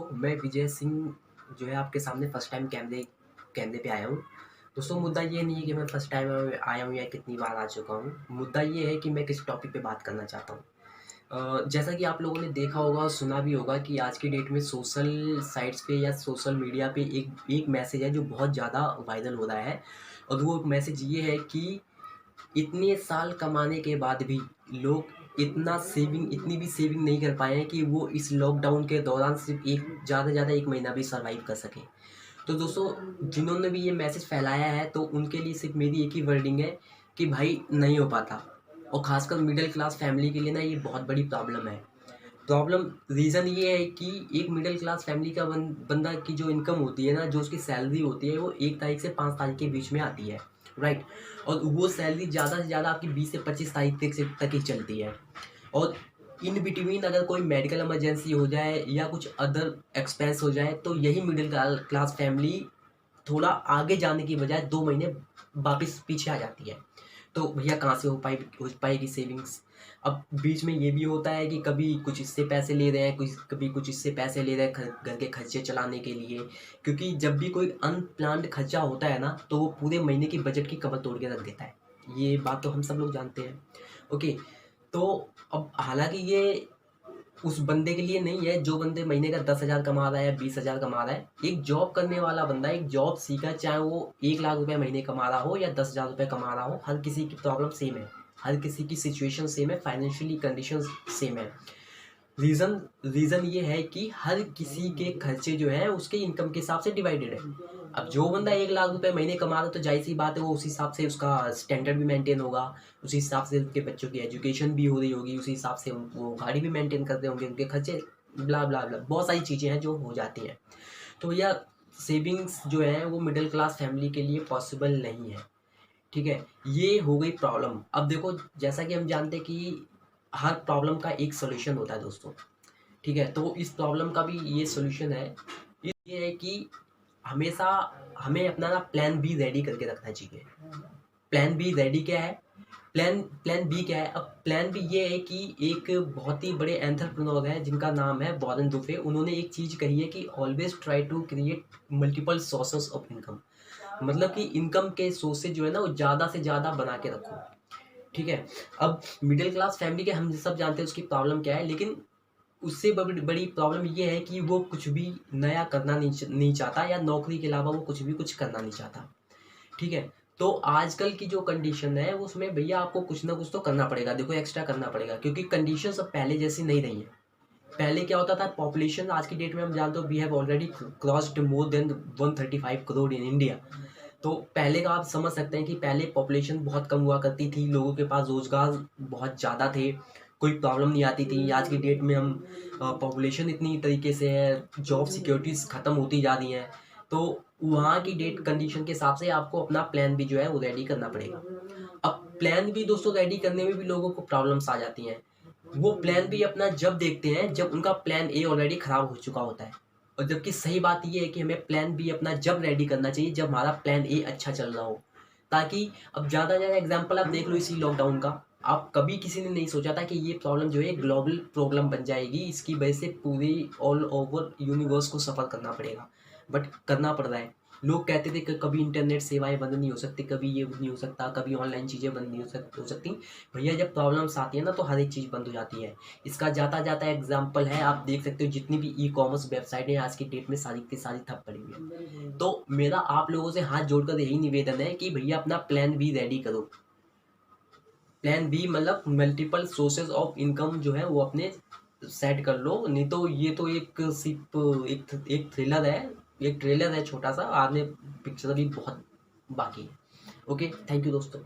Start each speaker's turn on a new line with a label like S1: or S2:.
S1: दोस्तों, मैं विजय सिंह जो है आपके सामने फर्स्ट टाइम कैमरे कैमरे पे आया हूँ। दोस्तों, मुद्दा ये नहीं है कि मैं फर्स्ट टाइम आया हूँ या कितनी बार आ चुका हूँ। मुद्दा ये है कि मैं किस टॉपिक पे बात करना चाहता हूँ। जैसा कि आप लोगों ने देखा होगा और सुना भी होगा कि आज की डेट में सोशल साइट्स पे या सोशल मीडिया पे एक एक मैसेज है जो बहुत ज़्यादा वायरल हो रहा है। और वो मैसेज ये है कि इतने साल कमाने के बाद भी लोग इतनी भी सेविंग नहीं कर पाए हैं कि वो इस लॉकडाउन के दौरान सिर्फ एक ज़्यादा से ज़्यादा 1 महीना भी सर्वाइव कर सकें। तो दोस्तों, जिन्होंने भी ये मैसेज फैलाया है तो उनके लिए सिर्फ मेरी एक ही वर्डिंग है कि भाई नहीं हो पाता। और ख़ासकर मिडिल क्लास फैमिली के लिए ना ये बहुत बड़ी प्रॉब्लम है। प्रॉब्लम रीज़न ये है कि एक मिडिल क्लास फैमिली का बंदा की जो इनकम होती है ना, जो उसकी सैलरी होती है वो 1 तारीख से 5 तारीख के बीच में आती है, राइट? और वो सैलरी ज़्यादा से ज़्यादा आपकी 20 से 25 तारीख तक ही चलती है। और इन बिटवीन अगर कोई मेडिकल इमरजेंसी हो जाए या कुछ अदर एक्सपेंस हो जाए तो यही मिडिल क्लास फैमिली थोड़ा आगे जाने की बजाय 2 महीने वापस पीछे आ जाती है। तो भैया कहाँ से हो पाएगी सेविंग्स? अब बीच में ये भी होता है कि कभी कुछ इससे पैसे ले रहे हैं, कभी कुछ इससे पैसे ले रहे हैं घर के खर्चे चलाने के लिए। क्योंकि जब भी कोई अनप्लान्ड खर्चा होता है ना, तो वो पूरे महीने की बजट की कमर तोड़ के रख देता है। ये बात तो हम सब लोग जानते हैं। ओके, तो अब हालाँकि ये उस बंदे के लिए नहीं है जो बंदे महीने का 10,000 कमा रहा है या 20,000 कमा रहा है। एक जॉब करने वाला बंदा, एक जॉब सीकर, चाहे वो 1 लाख रुपए महीने कमा रहा हो या 10,000 रुपये कमा रहा हो, हर किसी की प्रॉब्लम सेम है। हर किसी की सिचुएशन सेम है, फाइनेंशियली कंडीशन सेम है। रीज़न रीज़न ये है कि हर किसी के खर्चे जो हैं उसके इनकम के हिसाब से डिवाइडेड है। अब जो बंदा 1 लाख रुपए महीने कमा रहा है तो जाहिर सी बात है वो उस हिसाब से उसका स्टैंडर्ड भी मेंटेन होगा, उसी हिसाब से उनके बच्चों की एजुकेशन भी हो रही होगी, उसी हिसाब से वो गाड़ी भी मेंटेन करते होंगे, उनके खर्चे ब्ला ब्ला ब्ला बहुत सारी चीज़ें हैं जो हो जाती हैं। तो भैया, सेविंग्स जो है वो मिडिल क्लास फैमिली के लिए पॉसिबल नहीं है। ठीक है, ये हो गई प्रॉब्लम। अब देखो, जैसा कि हम जानते हैं कि हर प्रॉब्लम का एक सॉल्यूशन होता है दोस्तों। ठीक है, तो इस प्रॉब्लम का भी ये सॉल्यूशन है। ये है कि हमेशा हमें अपना ना प्लान बी रेडी करके रखना चाहिए। प्लान बी रेडी क्या है? प्लान बी क्या है? अब प्लान बी ये है कि एक बहुत ही बड़े एंटरप्रेन्योर हैं जिनका नाम है वॉरेन बुफे। उन्होंने एक चीज़ कही है कि always try to create multiple sources of income. मतलब कि इनकम के सोर्सेज जो है ना वो ज़्यादा से ज़्यादा बना के रखो। ठीक है, अब मिडिल क्लास फैमिली के हम सब जानते हैं उसकी प्रॉब्लम क्या है, लेकिन उससे बड़ी बड़ी प्रॉब्लम ये है कि वो कुछ भी नया करना नहीं चाहता, या नौकरी के अलावा वो कुछ करना नहीं चाहता। ठीक है, तो आजकल की जो कंडीशन है उसमें भैया आपको कुछ ना कुछ तो करना पड़ेगा। देखो, एक्स्ट्रा करना पड़ेगा क्योंकि कंडीशन अब पहले जैसी नहीं रही है। पहले क्या होता था, पॉपुलेशन आज की डेट में हम जानते हो we have already crossed more than 135 crore in India. तो पहले का आप समझ सकते हैं कि पहले पॉपुलेशन बहुत कम हुआ करती थी, लोगों के पास रोजगार बहुत ज़्यादा थे, कोई प्रॉब्लम नहीं आती थी। आज की डेट में हम पॉपुलेशन इतनी तरीके से है, जॉब सिक्योरिटीज़ ख़त्म होती जा रही हैं। तो वहाँ की डेट कंडीशन के हिसाब से आपको अपना प्लान भी जो है वो रेडी करना पड़ेगा। अब प्लान भी दोस्तों रेडी करने में भी लोगों को प्रॉब्लम्स आ जाती हैं। वो प्लान भी अपना जब देखते हैं जब उनका प्लान ए ऑलरेडी ख़राब हो चुका होता है। और जबकि सही बात ये है कि हमें प्लान बी अपना जब रेडी करना चाहिए जब हमारा प्लान ए अच्छा चल रहा हो। ताकि अब ज़्यादा ज़्यादा एग्जांपल आप देख लो इसी लॉकडाउन का। आप कभी किसी ने नहीं सोचा था कि ये प्रॉब्लम जो है ग्लोबल प्रॉब्लम बन जाएगी, इसकी वजह से पूरी ऑल ओवर यूनिवर्स को सफ़र करना पड़ेगा। बट करना पड़ रहा है। लोग कहते थे कि कभी इंटरनेट सेवाएं बंद नहीं हो सकती, कभी ये नहीं हो सकता, कभी ऑनलाइन चीज़ें बंद नहीं हो सकती। भैया, जब प्रॉब्लम्स आती है ना तो हर एक चीज़ बंद हो जाती है। इसका जाता जाता एग्जाम्पल है, आप देख सकते हो जितनी भी ई कॉमर्स वेबसाइट है आज की डेट में सारी की सारी ठप पड़ी हुई है। तो मेरा आप लोगों से हाथ जोड़कर यही निवेदन है कि भैया अपना प्लान बी रेडी करो। प्लान बी मतलब मल्टीपल सोर्सेज ऑफ इनकम जो है वो अपने सेट कर लो। नहीं तो ये तो एक सिर्फ एक थ्रिलर है, एक ट्रेलर है छोटा सा, आगे पिक्चर भी बहुत बाकी है। ओके, थैंक यू दोस्तों।